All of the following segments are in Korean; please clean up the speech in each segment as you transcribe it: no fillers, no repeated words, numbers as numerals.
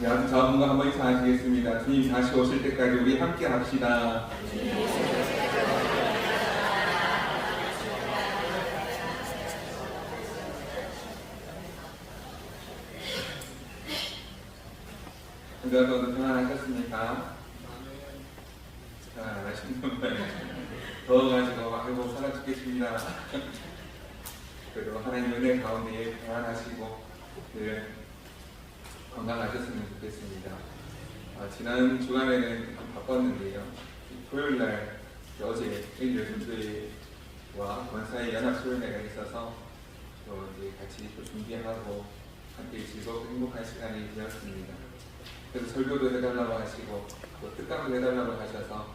저분과 한번 인사하시겠습니다. 주님 다시 오실 때까지 우리 함께 합시다. 여러분 평안하셨습니까? 자, 신분 더워가지고 아이고 살아 죽겠습니다. 그래도 하나님 은혜 가운데 평안하시고 건강하셨으면 좋겠습니다. 지난 주간에는 좀 바빴는데요. 토요일날 어제 일요일 분들과 권사의 연합 수련회가 있어서 또 이제 같이 또 준비하고 함께 즐겁고 행복한 시간이 되었습니다. 그래서 설교도 해달라고 하시고 또 특강도 해달라고 하셔서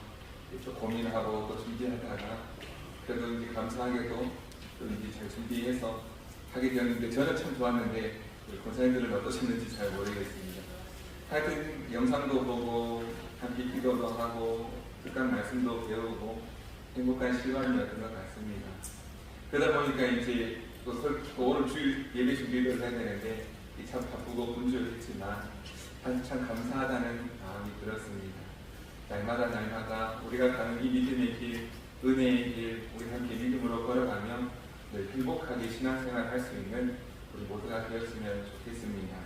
좀 고민하고 또 준비하다가 그래도 이제 감사하게도 또 이제 잘 준비해서 하게 되었는데 저는 참 좋았는데 권사님들은 어떠셨는지 잘 모르겠습니다. 하여튼 영상도 보고 함께 기도도 하고 특강 말씀도 배우고 행복한 시간이었던 것 같습니다. 그러다 보니까 이제 또 오늘 주일 예배 준비를 해야 되는데 참 바쁘고 분주했지만 참 감사하다는 마음이 들었습니다. 날마다 우리가 가는 이 믿음의 길, 은혜의 길, 우리 함께 믿음으로 걸어가며 늘 행복하게 신앙생활 할 수 있는 우리 모두가 되었으면 좋겠습니다.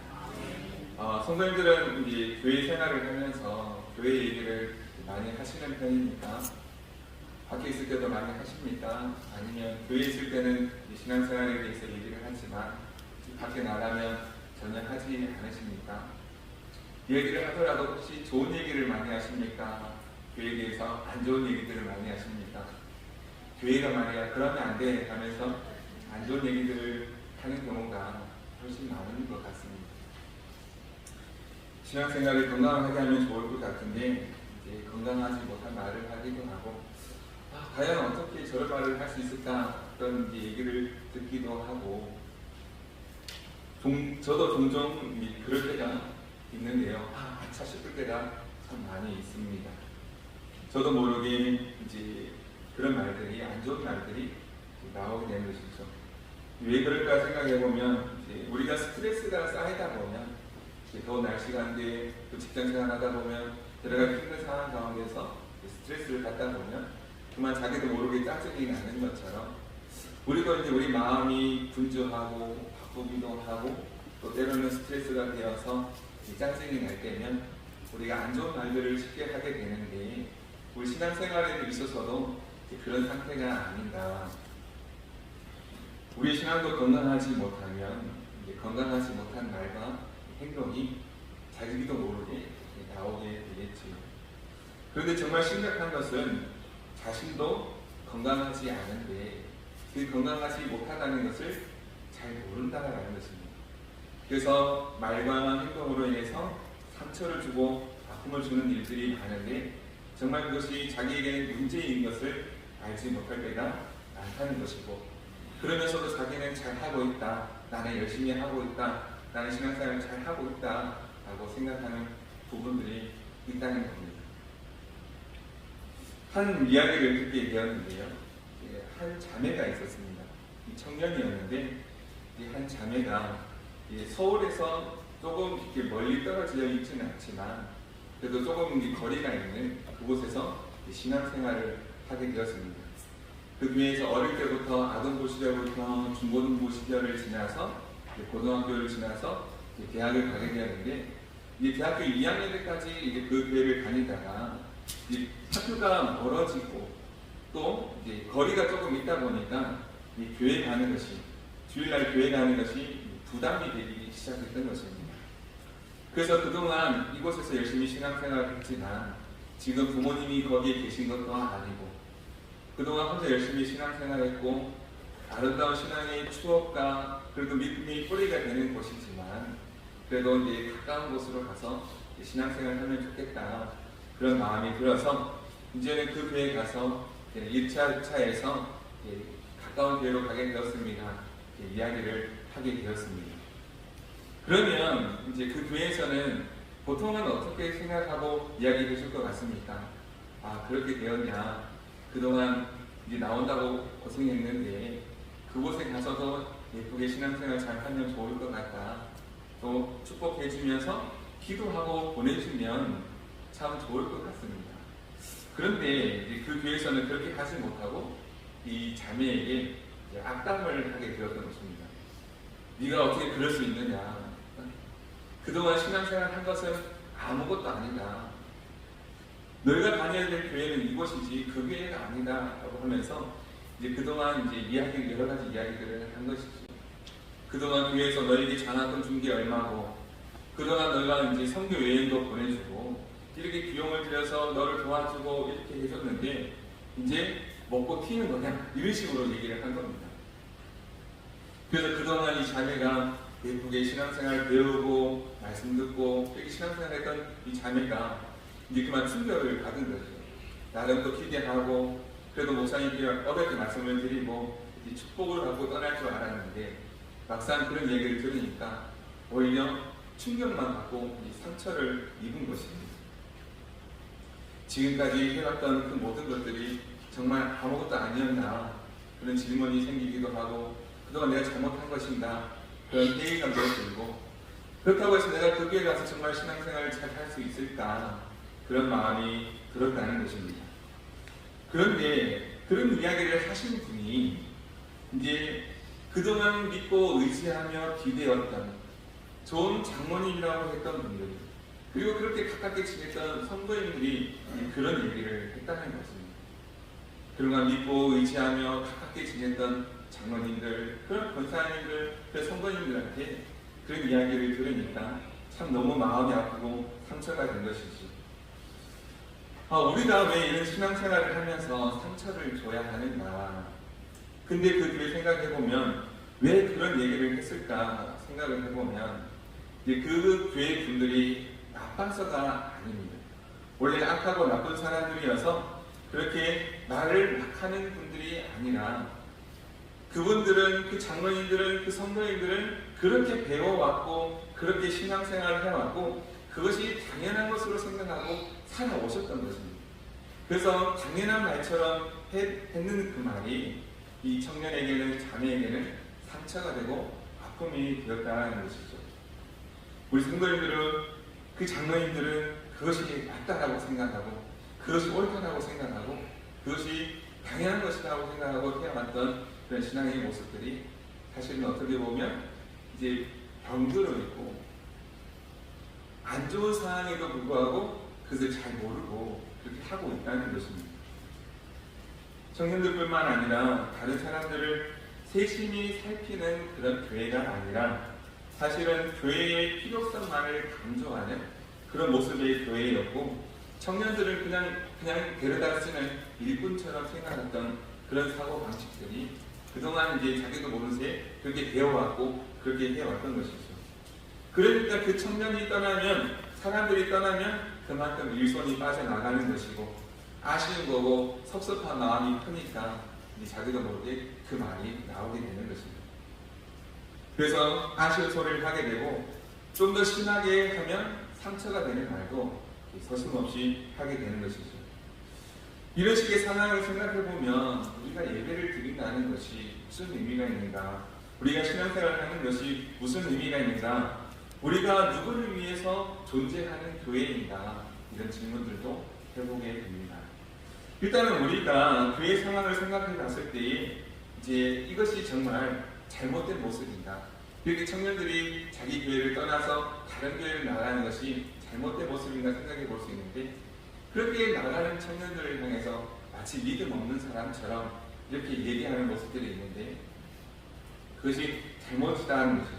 성도님들은 이제 교회 생활을 하면서 교회 얘기를 많이 하시는 편입니까? 밖에 있을 때도 많이 하십니까? 아니면 교회에 있을 때는 신앙생활에 대해서 얘기를 하지만 밖에 나가면 전혀 하지 않으십니까? 얘기를 하더라도 혹시 좋은 얘기를 많이 하십니까? 교회에 대해서 안 좋은 얘기들을 많이 하십니까? 교회가 말이야 그러면 안 돼 하면서 안 좋은 얘기들을 하는 경우가 훨씬 많은 것 같습니다. 신앙생활을 건강하게 하면 좋을 것 같은데 이제 건강하지 못한 말을 하기도 하고 과연 어떻게 저런 말을 할 수 있을까 그런 얘기를 듣기도 하고 저도 종종 그럴 때가 있는데요. 아차 싶을 때가 참 많이 있습니다. 저도 모르게 이제 그런 말들이 안 좋은 말들이 나오게 되는 것이죠. 왜 그럴까 생각해보면 우리가 스트레스가 쌓이다 보면 더운 날씨가인데 또 직장생활 하다 보면 들어가기 힘든 상황 가운데서 스트레스를 받다 보면 정말 자기도 모르게 짜증이 나는 것처럼 우리도 이제 우리 마음이 분주하고 바쁘기도 하고 또 때로는 스트레스가 되어서 짜증이 날 때면 우리가 안 좋은 말들을 쉽게 하게 되는데 우리 신앙생활에 있어서도 그런 상태가 아닌가. 우리 신앙도 건강하지 못하면 건강하지 못한 말과 행동이 자기도 모르게 나오게 되겠지요. 그런데 정말 심각한 것은 자신도 건강하지 않은데 그 건강하지 못하다는 것을 잘 모른다는 것입니다. 그래서 말과 행동으로 인해서 상처를 주고 아픔을 주는 일들이 많은데 정말 그것이 자기에게 문제인 것을 알지 못할 때가 많다는 것이고 그러면서도 자기는 잘하고 있다, 나는 열심히 하고 있다, 나는 신앙생활을 잘하고 있다 라고 생각하는 부분들이 있다는 겁니다. 한 이야기를 듣게 되었는데요. 한 자매가 있었습니다. 청년이었는데 한 자매가 서울에서 조금 이렇게 멀리 떨어져 있지는 않지만 그래도 조금 거리가 있는 그곳에서 신앙생활을 하게 되었습니다. 그 중에서 어릴 때부터 아동부 시절부터 중고등부 시절을 지나서 고등학교를 지나서 대학을 가게 되었는데 대학교 2학년 때까지 그 교회를 다니다가 학교가 멀어지고 또 거리가 조금 있다 보니까 교회 가는 것이 주일날 교회 가는 것이 부담이 되기 시작했던 것입니다. 그래서 그동안 이곳에서 열심히 신앙생활을 했지만 지금 부모님이 거기에 계신 것도 아니고 그동안 혼자 열심히 신앙생활했고 아름다운 신앙의 추억과 그래도 믿음의 뿌리가 되는 곳이지만 그래도 가까운 곳으로 가서 신앙생활을 하면 좋겠다 그런 마음이 들어서 이제는 그 교회에 가서 1차, 2차에서 가까운 교회로 가게 되었습니다. 이야기를 하게 되었습니다. 그러면 이제 그 교회에서는 보통은 어떻게 생각하고 이야기해 줄 것 같습니까? 그렇게 되었냐. 그동안 이제 나온다고 고생했는데 그곳에 가서도 예쁘게 신앙생활 잘 하면 좋을 것 같다. 또 축복해 주면서 기도하고 보내주면 참 좋을 것 같습니다. 그런데 이제 그 교회에서는 그렇게 하지 못하고 이 자매에게 이제 악담을 하게 되었던 것입니다. 네가 어떻게 그럴 수 있느냐? 그동안 신앙생활 한 것은 아무것도 아니다. 너희가 다녀야 될 교회는 이곳이지 그 교회가 아니다라고 하면서 이제 그동안 이제 여러 가지 이야기들을 한 것이죠. 그동안 교회에서 너에게 장학금 준 게 얼마고, 그동안 너희가 이제 선교 여행도 보내주고 이렇게 비용을 들여서 너를 도와주고 이렇게 해줬는데 이제 먹고 튀는 거냐, 이런 식으로 얘기를 한 겁니다. 그래서 그동안 이 자매가 예쁘게 신앙생활 배우고 말씀 듣고 이렇게 신앙생활 했던 이 자매가 이제 그만 충격을 받은 거죠. 나름 또 기대하고 그래도 목사님께 어렵게 말씀을 드리고 축복을 받고 떠날 줄 알았는데 막상 그런 얘기를 들으니까 오히려 충격만 받고 이 상처를 입은 것입니다. 지금까지 해왔던 그 모든 것들이 정말 아무것도 아니었나 그런 질문이 생기기도 하고, 그동안 내가 잘못한 것인가 그런 회의감도 들고, 그렇다고 해서 내가 그 교회 가서 정말 신앙생활을 잘 할 수 있을까 그런 마음이 들었다는 것입니다. 그런데 그런 이야기를 하신 분이 이제 그동안 믿고 의지하며 기대었던 좋은 장모님이라고 했던 분들, 그리고 그렇게 가깝게 지냈던 선거인들이 그런 얘기를 했다는 것입니다. 그동안 믿고 의지하며 가깝게 지냈던 장로님들, 그런 권사님들, 그 선거인들한테 그런 이야기를 들으니까 참 너무 마음이 아프고 상처가 된 것이죠. 우리가 왜 이런 신앙생활을 하면서 상처를 줘야 하는가? 근데 그 뒤에 생각해보면 왜 그런 얘기를 했을까 생각을 해보면 이제 그 교회 분들이 나빠서가 아닙니다. 원래 악하고 나쁜 사람들이어서 그렇게 말을 막 하는 분들이 아니라 그분들은, 그 장로님들은, 그 선교인들은 그렇게 배워왔고 그렇게 신앙생활을 해왔고 그것이 당연한 것으로 생각하고 살아오셨던 것입니다. 그래서 당연한 말처럼 했는 그 말이 이 청년에게는, 자매에게는 상처가 되고 아픔이 되었다는 것이죠. 우리 성도님들은, 그 장로님들은 그것이 맞다라고 생각하고 그것이 옳다라고 생각하고 그것이 당연한 것이라고 생각하고 태어났던 그런 신앙의 모습들이 사실은 어떻게 보면 이제 병들어 있고 안 좋은 상황에도 불구하고 그것을 잘 모르고 그렇게 하고 있다는 것입니다. 청년들뿐만 아니라 다른 사람들을 세심히 살피는 그런 교회가 아니라 사실은 교회의 필요성만을 강조하는 그런 모습의 교회였고, 청년들을 그냥 데려다 쓰는 일꾼처럼 생각했던 그런 사고 방식들이 그동안 이제 자기도 모르는 새 그렇게 배워왔고 그렇게 해왔던 것이죠. 그러니까 그 청년이 떠나면, 사람들이 떠나면 그만큼 일손이 빠져나가는 것이고 아쉬운 거고 섭섭한 마음이 크니까 이제 자기도 모르게 그 말이 나오게 되는 것입니다. 그래서 아쉬운 소리를 하게 되고 좀 더 심하게 하면 상처가 되는 말도 서슴없이 하게 되는 것이죠. 이런 식의 상황을 생각해보면 우리가 예배를 드린다는 것이 무슨 의미가 있는가, 우리가 신앙생활을 하는 것이 무슨 의미가 있는가, 우리가 누구를 위해서 존재하는 교회인가, 이런 질문들도 해보게 됩니다. 일단은 우리가 교회 상황을 생각해 봤을 때에 이제 이것이 정말 잘못된 모습인가, 이렇게 청년들이 자기 교회를 떠나서 다른 교회를 나가는 것이 잘못된 모습인가 생각해 볼 수 있는데, 그렇게 나가는 청년들을 향해서 마치 믿음 없는 사람처럼 이렇게 얘기하는 모습들이 있는데 그것이 잘못이다는 것이죠.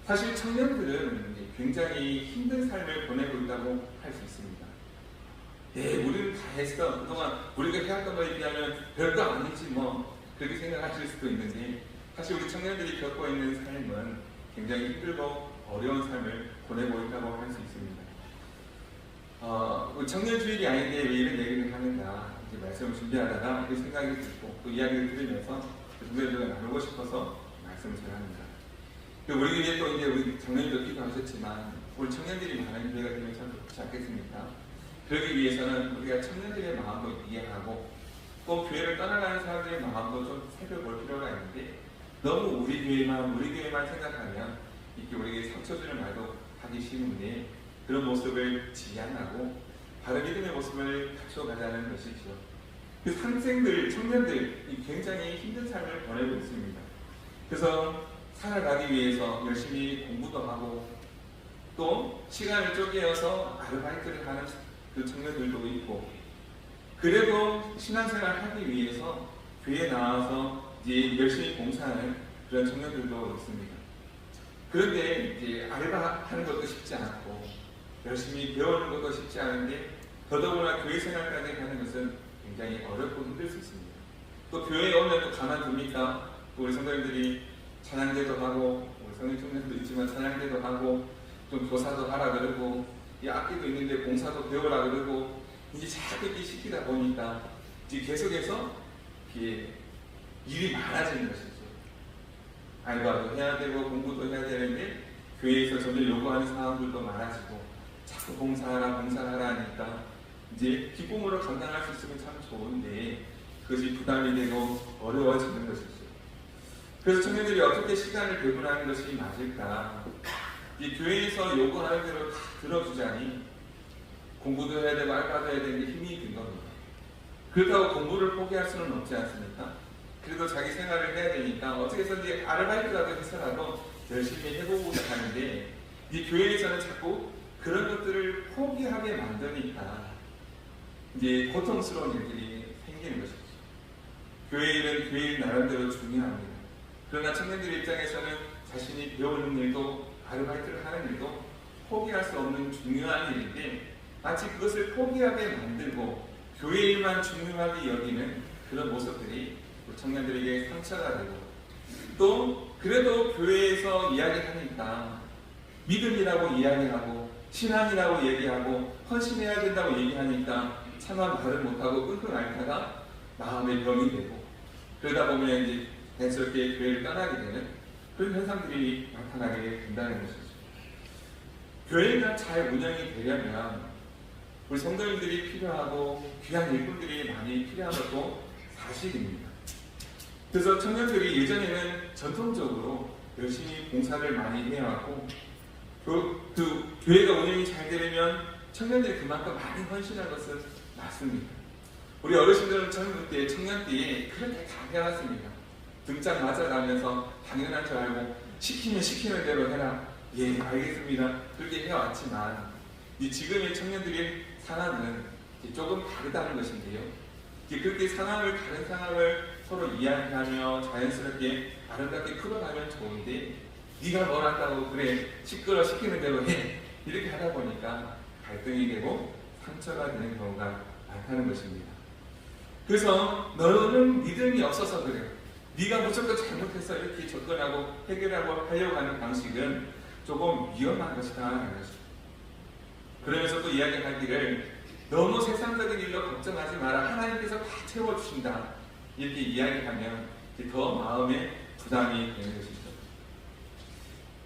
사실 청년들은 굉장히 힘든 삶을 보내고 있다고 할 수 있습니다. 네, 우리는 다 했어. 그동안 우리가 해왔던 거에 비하면 별거 아니지 뭐, 그렇게 생각하실 수도 있는데 사실 우리 청년들이 겪고 있는 삶은 굉장히 힘들고 어려운 삶을 보내고 있다고 할 수 있습니다. 청년주일이 아닌데 왜 이런 얘기를 하는가, 이제 말씀을 준비하다가 그 생각이 들고 또 이야기를 들으면서 분별적으로 나누고 싶어서 말씀을 전합니다. 우리 교회 또 이제 우리 장로님도 기도하셨지만 우리 청년들이 많은 교회가 되면 참 좋지 않겠습니까? 그러기 위해서는 우리가 청년들의 마음도 이해하고 또 교회를 떠나가는 사람들의 마음도 좀 살펴볼 필요가 있는데, 너무 우리 교회만 생각하면 이렇게 우리에게 상처 주는 말도 하기 쉬운데 그런 모습을 지향하고 바른 믿음의 모습을 갖춰가자는 것이죠. 그 학생들, 청년들이 굉장히 힘든 삶을 보내고 있습니다. 그래서 살아가기 위해서 열심히 공부도 하고 또 시간을 쪼개어서 아르바이트를 하는 그 청년들도 있고 그래도 신앙생활을 하기 위해서 교회에 나와서 이제 열심히 봉사하는 그런 청년들도 있습니다. 그런데 이제 알바하는 것도 쉽지 않고 열심히 배우는 것도 쉽지 않은데 더더구나 교회 생활까지 하는 것은 굉장히 어렵고 힘들 수 있습니다. 또 교회에 오면 또 가만둡니까? 또 우리 성도님들이 찬양대도 하고 우리 성인 청년도 있지만 찬양대도 하고 좀 교사도 하라 그러고 이 악기도 있는데 봉사도 배우라 그러고 이제 자꾸 이렇게 시키다 보니까 이제 계속해서 이게 일이 많아지는 것이죠. 알바도 해야 되고 공부도 해야 되는데 교회에서 점점 요구하는 사항들도 많아지고 자꾸 봉사하라 하니까 이제 기쁨으로 감당할 수 있으면 참 좋은데 그것이 부담이 되고 어려워지는 것이죠. 그래서 청년들이 어떻게 시간을 배분하는 것이 맞을까? 이 교회에서 요구하는 대로 다 들어주자니 공부도 해야 되고 알바도 해야 되는데 힘이 든 겁니다. 그렇다고 공부를 포기할 수는 없지 않습니까? 그래도 자기 생활을 해야 되니까 어떻게 해서든지 아르바이트라도 해서라도 열심히 해보고자 하는데 이 교회에서는 자꾸 그런 것들을 포기하게 만드니까 이제 고통스러운 일들이 생기는 것이죠. 교회 일은 교회 일 나름대로 중요합니다. 그러나 청년들 입장에서는 자신이 배우는 일도 아르바이트를 하는 일도 포기할 수 없는 중요한 일인데 마치 그것을 포기하게 만들고 교회 일만 중요하게 여기는 그런 모습들이 청년들에게 상처가 되고 또 그래도 교회에서 이야기하니까 믿음이라고 이야기하고 신앙이라고 얘기하고 헌신해야 된다고 얘기하니까 차마 말을 못하고 끙끙 앓다가 마음의 병이 되고 그러다 보면 이제 자연스럽게 교회를 떠나게 되는 그런 현상들이 나타나게 된다는 것이죠. 교회가 잘 운영이 되려면 우리 성도님들이 필요하고 귀한 일꾼들이 많이 필요한 것도 사실입니다. 그래서 청년들이 예전에는 전통적으로 열심히 봉사를 많이 해왔고 그 교회가 운영이 잘 되려면 청년들이 그만큼 많이 헌신한 것은 맞습니다. 우리 어르신들은 젊을 때 청년 때에 그렇게 다 해왔습니다. 등짝 맞아가면서 당연한 줄 알고 시키는 대로 해라. 예, 알겠습니다. 그렇게 해왔지만 지금의 청년들의 상황은 조금 다르다는 것인데요. 그렇게 다른 상황을 서로 이야기하며 자연스럽게 아름답게 풀어가면 좋은데 네가 뭘 한다고 그래 시키는 대로 해 이렇게 하다 보니까 갈등이 되고 상처가 되는 경우가 많다는 것입니다. 그래서 너는 믿음이 없어서 그래 네가 무조건 잘못해서 이렇게 접근하고 해결하고 하려고 하는 방식은 조금 위험한 것이다 하는 것입니다. 그러면서 또 이야기하기를 너무 세상적인 일로 걱정하지 마라. 하나님께서 다 채워주신다. 이렇게 이야기하면 더 마음에 부담이 되는 것이죠.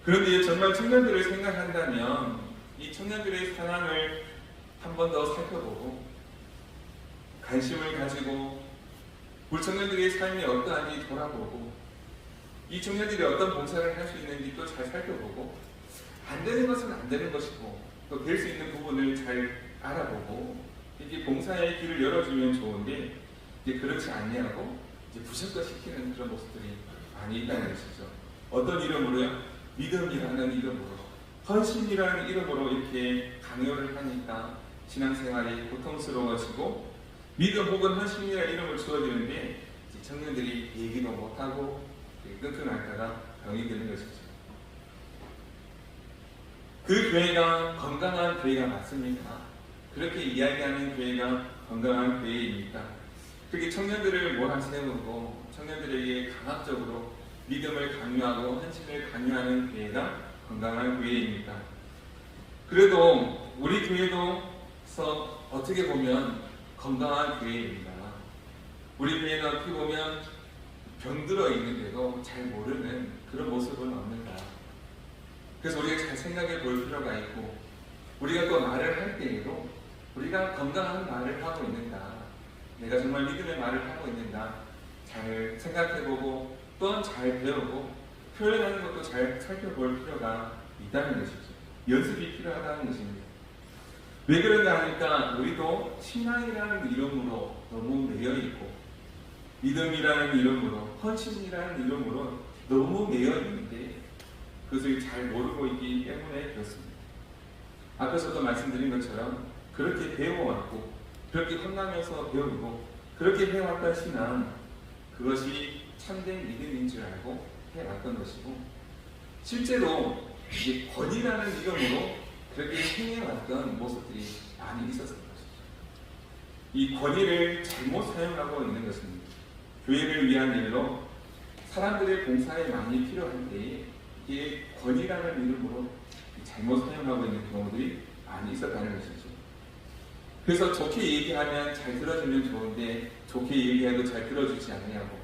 그런데 정말 청년들을 생각한다면 이 청년들의 상황을 한 번 더 살펴보고 관심을 가지고 우리 청년들의 삶이 어떠한지 돌아보고 이 청년들이 어떤 봉사를 할 수 있는지 또 잘 살펴보고 안 되는 것은 안 되는 것이고 또 될 수 있는 부분을 잘 알아보고 이렇게 봉사의 길을 열어주면 좋은데 이제 그렇지 않냐고 이제 부셔껏 시키는 그런 모습들이 많이 있다는 것이죠. 어떤 이름으로요? 믿음이라는 이름으로 헌신이라는 이름으로 이렇게 강요를 하니까 신앙생활이 고통스러워지고 믿음 혹은 헌신이라는 이름을 주어지는데 청년들이 얘기도 못하고 끙끙 앓다가 병이 드는 것이죠. 그 교회가 건강한 교회가 맞습니까? 그렇게 이야기하는 교회가 건강한 교회입니까? 그렇게 청년들을 몰아세우고 청년들에게 강압적으로 믿음을 강요하고 헌신을 강요하는 교회가 건강한 교회입니까? 그래도 우리 교회도서 어떻게 보면 건강한 교회입니다. 우리 교회는 어떻게 보면 병들어 있는데도 잘 모르는 그런 모습은 없는가. 그래서 우리가 잘 생각해 볼 필요가 있고 우리가 또 말을 할 때에도 우리가 건강한 말을 하고 있는가, 내가 정말 믿음의 말을 하고 있는가 잘 생각해보고 또한 잘 배우고 표현하는 것도 잘 살펴볼 필요가 있다는 것이죠. 연습이 필요하다는 것입니다. 왜 그런가 하니까 우리도 신앙이라는 이름으로 너무 매여있고 믿음이라는 이름으로 헌신이라는 이름으로 너무 매여있는데 그것을 잘 모르고 있기 때문에 그렇습니다. 앞에서도 말씀드린 것처럼 그렇게 배워왔고 그렇게 혼나면서 배우고 그렇게 해왔던 신앙, 그것이 참된 믿음인 줄 알고 해왔던 것이고 실제로 이제 권위라는 이름으로 그렇게 행해왔던 모습들이 많이 있었던 것이죠. 이 권위를 잘못 사용하고 있는 것입니다. 교회를 위한 일로 사람들의 봉사에 많이 필요한 때에 이게 권위라는 이름으로 잘못 사용하고 있는 경우들이 많이 있었다는 것이죠. 그래서 좋게 얘기하면 잘 들어주면 좋은데 좋게 얘기해도 잘 들어주지 않냐고.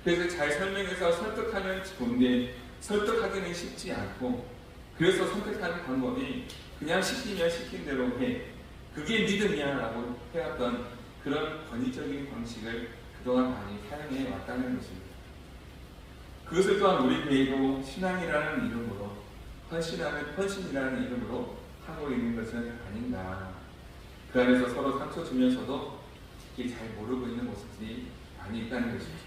그래서 잘 설명해서 설득하면 좋은데 설득하기는 쉽지 않고 그래서 선택하는 방법이 그냥 시키면 시킨 대로 해. 그게 믿음이야 라고 해왔던 그런 권위적인 방식을 그동안 많이 사용해 왔다는 것입니다. 그것을 또한 우리 교회도 신앙이라는 이름으로 헌신이라는 이름으로 하고 있는 것은 아닌가. 그 안에서 서로 상처 주면서도 이렇게 잘 모르고 있는 모습들이 많이 있다는 것입니다.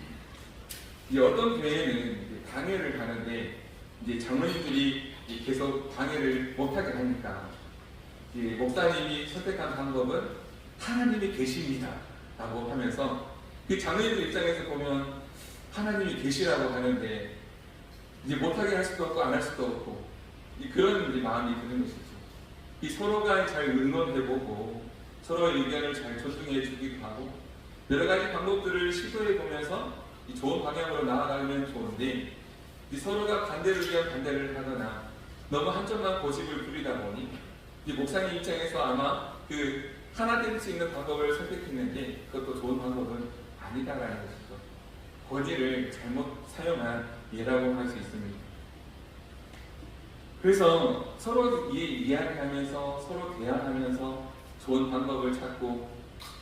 이제 어떤 교회는 강해를 하는데 이제 장로님들이 계속 방해를 못하게 하니까 목사님이 선택한 방법은 하나님이 계십니다 라고 하면서 그 장로님들 입장에서 보면 하나님이 계시라고 하는데 이제 못하게 할 수도 없고 안 할 수도 없고 그런 이제 마음이 드는 것이죠. 이 서로가 잘 의논해보고 서로의 의견을 잘 존중해 주기도 하고 여러 가지 방법들을 시도해 보면서 좋은 방향으로 나아가면 좋은데 서로가 반대를 위한 반대를 하거나 너무 한쪽만 고집을 부리다 보니 목사님 입장에서 아마 그 하나 될 수 있는 방법을 선택했는데 그것도 좋은 방법은 아니다라는 것이죠. 권위를 잘못 사용한 예라고 할 수 있습니다. 그래서 서로 이야기하면서 서로 대화하면서 좋은 방법을 찾고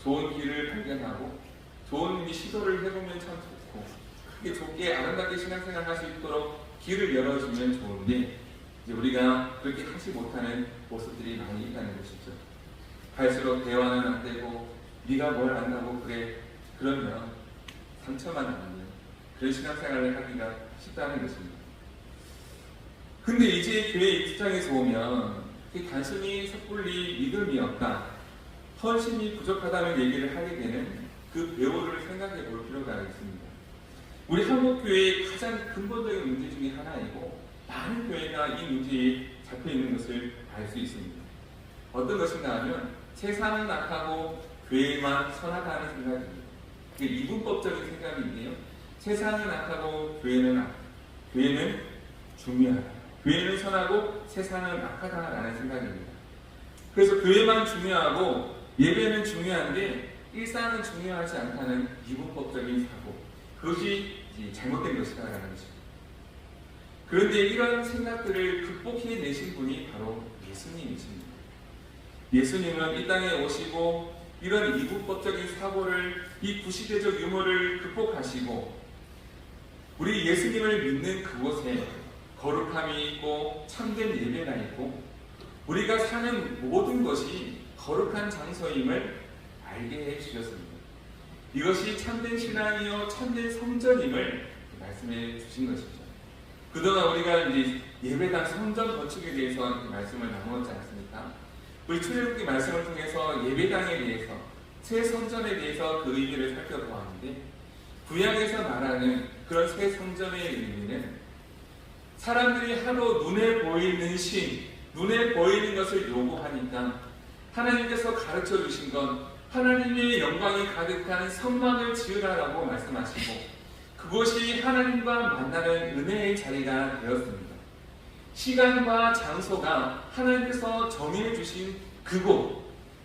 좋은 길을 발견하고 좋은 시도를 해보면 참 좋고 그게 좋게 아름답게 신앙생활 할 수 있도록 길을 열어주면 좋은데 이제 우리가 그렇게 하지 못하는 모습들이 많이 있다는 것이죠. 갈수록 대화는 안 되고 네가 뭘 안다고 그래 그러면 상처만 남는 그런 신앙생활을 하기가 쉽다는 것입니다. 근데 이제 교회 입장에서 보면 단순히 섣불리 믿음이 없다, 헌신이 부족하다는 얘기를 하게 되는 그 배우를 생각해 볼 필요가 있습니다. 우리 한국교회의 가장 근본적인 문제 중에 하나이고 많은 교회가 이 문제에 잡혀 있는 것을 알 수 있습니다. 어떤 것인가 하면 세상은 악하고 교회만 선하다는 생각입니다. 이게 이분법적인 생각인데요. 세상은 악하고 교회는 중요하다. 교회는 선하고 세상은 악하다라는 생각입니다. 그래서 교회만 중요하고 예배는 중요한데 일상은 중요하지 않다는 이분법적인 사고, 그것이 잘못된 것이다라는 것입니다. 그런데 이런 생각들을 극복해내신 분이 바로 예수님이십니다. 예수님은 이 땅에 오시고 이런 이분법적인 사고를, 이 구시대적 유머를 극복하시고 우리 예수님을 믿는 그곳에 거룩함이 있고 참된 예배가 있고 우리가 사는 모든 것이 거룩한 장소임을 알게 해주셨습니다. 이것이 참된 신앙이요 참된 성전임을 말씀해 주신 것이죠. 그동안 우리가 이제 예배당 성전 건축에 대해서 말씀을 나누었지 않습니까? 우리 출애굽기 말씀을 통해서 예배당에 대해서 새 성전에 대해서 그 의미를 살펴보았는데 구약에서 말하는 그런 새 성전의 의미는 사람들이 하도 눈에 보이는 눈에 보이는 것을 요구하니까 하나님께서 가르쳐 주신 건 하나님의 영광이 가득한 성막을 지으라라고 말씀하시고 그것이 하나님과 만나는 은혜의 자리가 되었습니다. 시간과 장소가 하나님께서 정해 주신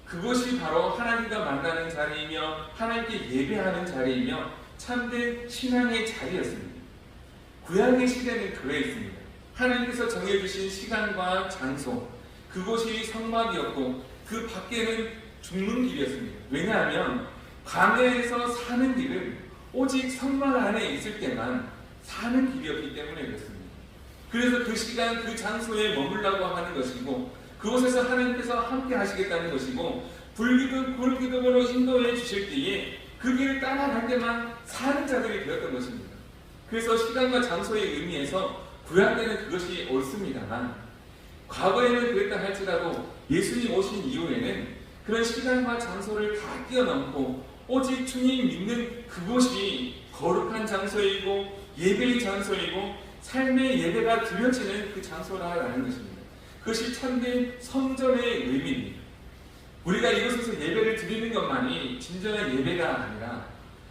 그곳이 바로 하나님과 만나는 자리이며 하나님께 예배하는 자리이며 참된 신앙의 자리였습니다. 구약의 시대는 그랬습니다. 하나님께서 정해주신 시간과 장소, 그곳이 성막이었고 그 밖에는 죽는 길이었습니다. 왜냐하면 광야에서 사는 길은 오직 성막 안에 있을 때만 사는 길이었기 때문에 그렇습니다. 그래서 그 시간 그 장소에 머물라고 하는 것이고 그곳에서 하나님께서 함께 하시겠다는 것이고 불기둥으로 인도해 주실 때에 그 길을 따라갈 때만 사는 자들이 되었던 것입니다. 그래서 시간과 장소의 의미에서 구약때는 그것이 옳습니다만 과거에는 그랬다 할지라도 예수님 오신 이후에는 그런 시간과 장소를 다 뛰어넘고 오직 주님 믿는 그곳이 거룩한 장소이고 예배의 장소이고 삶의 예배가 드려지는 그 장소라는 것입니다. 그것이 참된 성전의 의미입니다. 우리가 이곳에서 예배를 드리는 것만이 진정한 예배가 아니라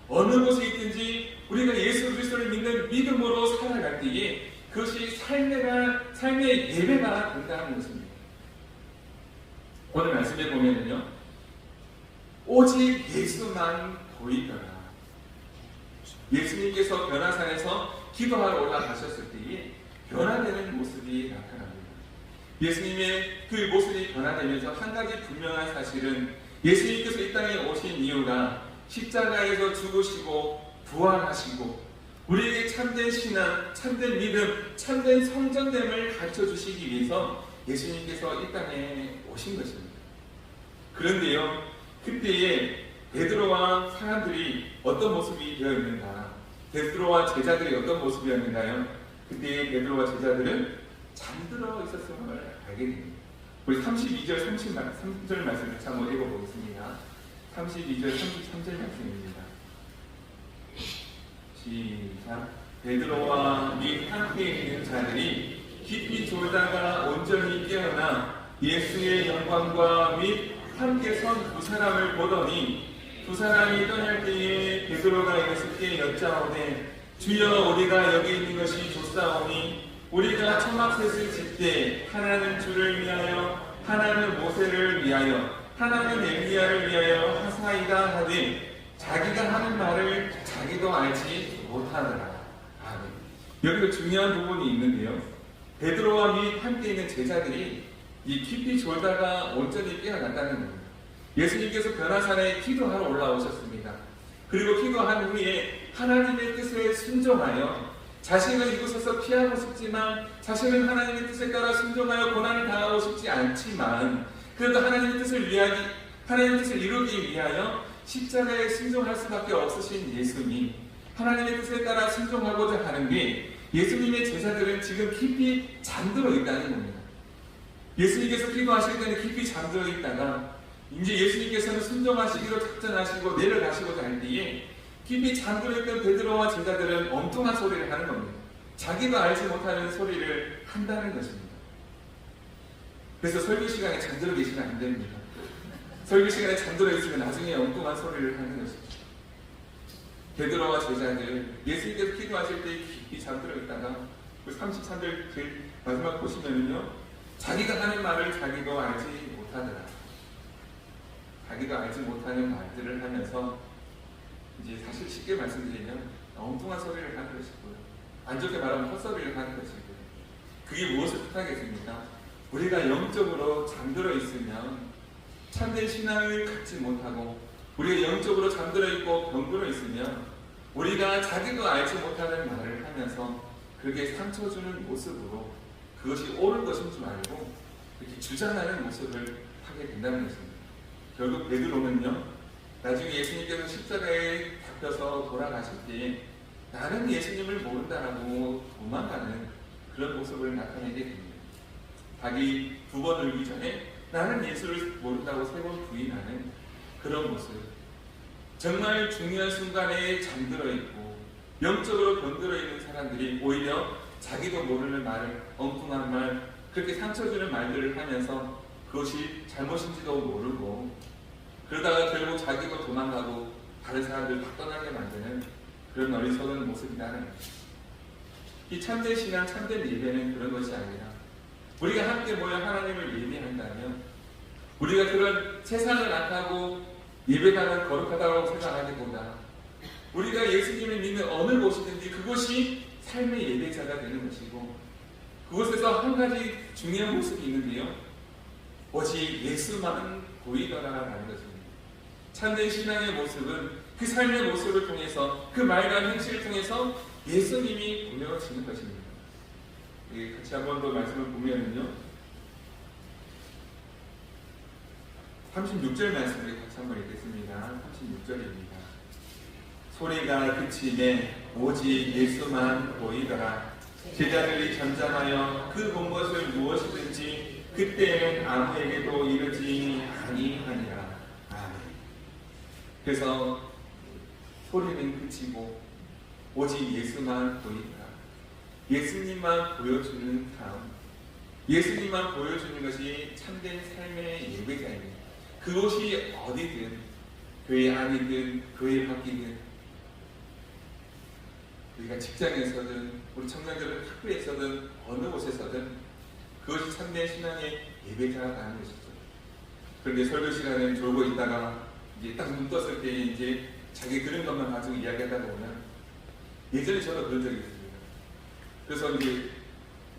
어느 곳에 있든지 우리가 예수 그리스도를 믿는 믿음으로 살아갈 때에 그것이 삶의 예배가 된다는 것입니다. 오늘 말씀에 보면은요, 오직 예수만 보이더라. 예수님께서 변화산에서 기도하러 올라가셨을 때에 변화되는 모습이 나타납니다. 예수님의 그 모습이 변화되면서 한 가지 분명한 사실은 예수님께서 이 땅에 오신 이유가 십자가에서 죽으시고 부활하시고 우리에게 참된 신앙, 참된 믿음, 참된 성전됨을 가르쳐 주시기 위해서 예수님께서 이 땅에 오신 것입니다. 그런데요, 그때에 베드로와 사람들이 어떤 모습이 되어 있는가? 베드로와 제자들이 어떤 모습이었는가요? 그때에 베드로와 제자들은 잠들어 있었음을 알게 됩니다. 우리 32절, 33절 말씀을 같이 한번 읽어보겠습니다. 32절, 33절 말씀입니다. 시작. 베드로와 및 함께 있는 자들이 깊이 졸다가 온전히 깨어나 예수의 영광과 및 함께 선 두 사람을 보더니 두 사람이 떠날 때에 베드로가 예수께 여짜오되 주여 우리가 여기 있는 것이 좋사오니 우리가 초막셋을 짓되 하나는 주를 위하여 하나는 모세를 위하여 하나는 엘리야를 위하여 하사이다 하되 자기가 하는 말을 자기도 알지 못하더라. 아멘. 여기서 중요한 부분이 있는데요, 베드로와 및 함께 있는 제자들이 이 깊이 졸다가 온전히 깨어났다는 겁니다. 예수님께서 변화산에 기도하러 올라오셨습니다. 그리고 기도한 후에 하나님의 뜻에 순종하여 자신은 이곳에서 피하고 싶지만 자신은 하나님의 뜻에 따라 순종하여 고난을 당하고 싶지 않지만 그래도 하나님의 뜻을 이루기 위하여 십자가에 순종할 수밖에 없으신 예수님, 하나님의 뜻에 따라 순종하고자 하는 게 예수님의 제자들은 지금 깊이 잠들어 있다는 겁니다. 예수님께서 기도하실 때는 깊이 잠들어 있다가 이제 예수님께서는 순종하시기로 작정하시고 내려가시고자 할 때에 깊이 잠들어 있던 베드로와 제자들은 엉뚱한 소리를 하는 겁니다. 자기도 알지 못하는 소리를 한다는 것입니다. 그래서 설교 시간에 잠들어 계시면 안 됩니다. 설교 시간에 잠들어 있으면 나중에 엉뚱한 소리를 하는 것입니다. 베드로와 제자들, 예수님께서 기도하실 때 깊이 잠들어 있다가 33절 제일 마지막 보시면은요, 자기가 하는 말을 자기도 알지 못하더라. 자기도 알지 못하는 말들을 하면서 이제 사실 쉽게 말씀드리면 엉뚱한 소리를 하는 것이고요. 안 좋게 말하면 헛소리를 하는 것이고요. 그게 무엇을 뜻하겠습니까? 우리가 영적으로 잠들어 있으면 참된 신앙을 갖지 못하고 우리가 영적으로 잠들어 있고 병들어 있으면 우리가 자기도 알지 못하는 말을 하면서 그렇게 상처 주는 모습으로 그것이 옳은 것인 줄 알고 이렇게 주장하는 모습을 하게 된다는 것입니다. 결국 베드로는요, 나중에 예수님께서 십자가에 잡혀서 돌아가실 때 나는 예수님을 모른다라고 도망가는 그런 모습을 나타내게 됩니다. 자기 두 번 울기 전에 나는 예수를 모른다고 세 번 부인하는 그런 모습. 정말 중요한 순간에 잠들어 있고 영적으로 병들어 있는 사람들이 오히려 자기도 모르는 말을, 엉뚱한 말, 그렇게 상처 주는 말들을 하면서 그것이 잘못인지도 모르고 그러다가 결국 자기도 도망가고 다른 사람들 다 떠나게 만드는 그런 어리석은 모습이라는 거죠. 이 참된 신앙, 참된 예배는 그런 것이 아니라 우리가 함께 모여 하나님을 예배한다면 우리가 그런 세상을 악하고 예배당을 거룩하다고 생각하기보다 우리가 예수님을 믿는 어느 곳이든지 그곳이 삶의 예배자가 되는 것이고 그곳에서 한 가지 중요한 모습이 있는데요, 오직 예수만 보이더라라는 것입니다. 참된 신앙의 모습은 그 삶의 모습을 통해서 그 말과 행실을 통해서 예수님이 보여지는 것입니다. 같이 한 번 더 말씀을 보면은요, 36절 말씀을 같이 한번 읽겠습니다. 36절입니다. 소리가 그치매 오직 예수만 보이더라. 제자들이 잠잠하여 그 본 것을 무엇이든지 그때는 아무에게도 이르지 아니하니라. 아멘. 그래서 소리는 그치고 오직 예수만 보이더라. 예수님만 보여주는 삶, 예수님만 보여주는 것이 참된 삶의 예배자입니다. 그곳이 어디든, 교회 안이든 교회 밖이든, 우리가 직장에서든 우리 청년들은 학교에서든 어느 곳에서든 그것이 참된 신앙의 예배자라는 것이죠. 그런데 설교 시간에 졸고 있다가 이제 딱 눈 떴을 때 이제 자기 들은 것만 가지고 이야기하다 보면, 예전에 저도 그런 적이 있습니다. 그래서 이제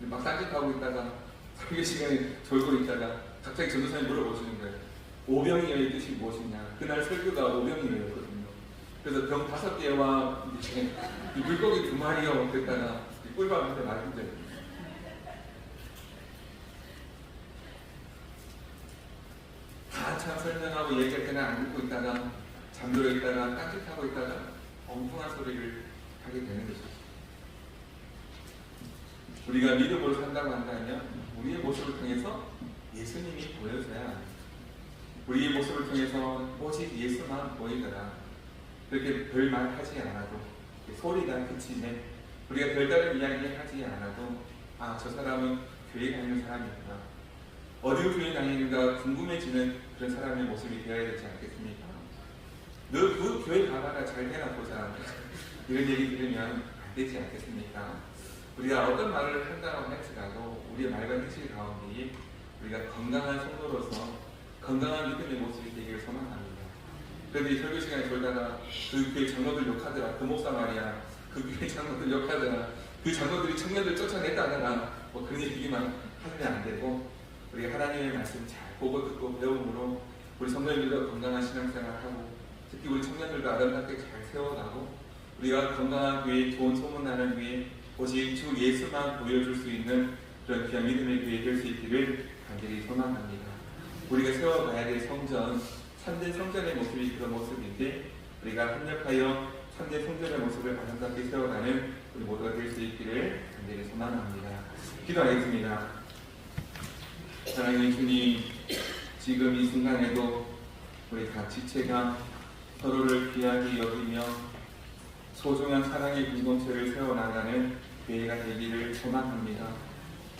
막 딴짓하고 있다가 설교 시간에 졸고 있다가 갑자기 전도사님 물어보시는 거예요. 오병이어의 뜻이 무엇이냐. 그날 설교가 오병이어였거든요. 그래서 병 5개와 이제 물고기 2마리요 그랬다가 꿀밤한테 맞은 적이 있어요. 한참 설명하고 얘기할 때는 안 듣고 있다가 잠들어 있다가 딴짓하고 있다가 엉뚱한 소리를 하게 되는 것이죠. 우리가 믿음으로 산다고 한다면 우리의 모습을 통해서 예수님이 보여줘야 합니다. 우리의 모습을 통해서 오직 예수만 보이더라. 그렇게 별말 하지 않아도, 소리가 그치네, 우리가 별다른 이야기 하지 않아도, 아, 저 사람은 교회 다니는 사람이구나, 어디 교회 다니는가 궁금해지는 그런 사람의 모습이 되어야 되지 않겠습니까? 너 그 교회 가다가 잘 되나 보자, 이런 얘기 들으면 안 되지 않겠습니까? 우리가 어떤 말을 한다고 할지라도 우리의 말과 행실 가운데 우리가 건강한 성도로서 건강한 믿음의 모습이 되기를 소망합니다. 그런데 설교 시간에 졸다가 그 교회 장로들 욕하더라, 그 목사 말이야, 그 교회 장로들 욕하더라, 그 장로들이 청년들 쫓아냈다더라, 뭐 그런 얘기만 하면 안 되고, 우리가 하나님의 말씀 잘 보고 듣고 배움으로 우리 성도님들도 건강한 신앙생활하고, 특히 우리 청년들도 아름답게 잘 세워가고, 우리가 건강한 교회, 좋은 소문나는 교회, 오직 주 예수만 보여줄 수 있는 그런 귀한 믿음의 교회 될 수 있기를 간절히 소망합니다. 우리가 세워가야 될 성전, 참된 성전의 모습이 그런 모습인데, 우리가 협력하여 참된 성전의 모습을 아름답게 세워가는 우리 모두가 될 수 있기를 간절히 소망합니다. 기도하겠습니다. 사랑하는 주님, 지금 이 순간에도 우리 각 지체가 서로를 귀하게 여기며 소중한 사랑의 공동체를 세워나가는 교회가 되기를 소망합니다.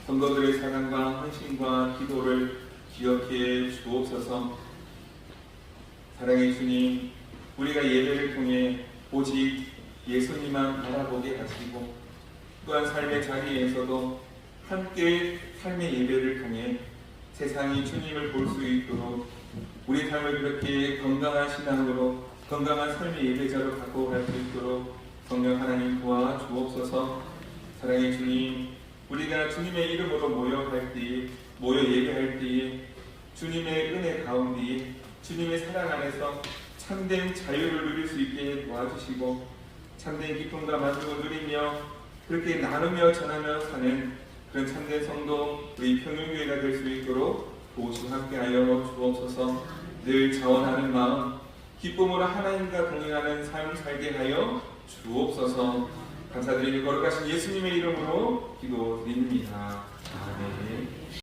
성도들의 사랑과 헌신과 기도를 기억해 주옵소서. 사랑의 주님, 우리가 예배를 통해 오직 예수님만 바라보게 하시고, 또한 삶의 자리에서도 함께 삶의 예배를 통해 세상이 주님을 볼 수 있도록 우리 삶을 그렇게 건강한 신앙으로, 건강한 삶의 예배자로 바꿔갈 수 있도록 성령 하나님 도와 주옵소서. 사랑의 주님, 우리가 주님의 이름으로 모여 예배할 때에 주님의 은혜 가운데 주님의 사랑 안에서 참된 자유를 누릴 수 있게 도와주시고, 참된 기쁨과 만족을 누리며 그렇게 나누며 전하며 사는 그런 참된 성도, 우리 평일교회가 될 수 있도록 도우시고 함께하여 주옵소서. 늘 자원하는 마음, 기쁨으로 하나님과 동행하는 삶을 살게 하여 주옵소서. 감사드리며 거룩하신 예수님의 이름으로 기도드립니다. 아멘.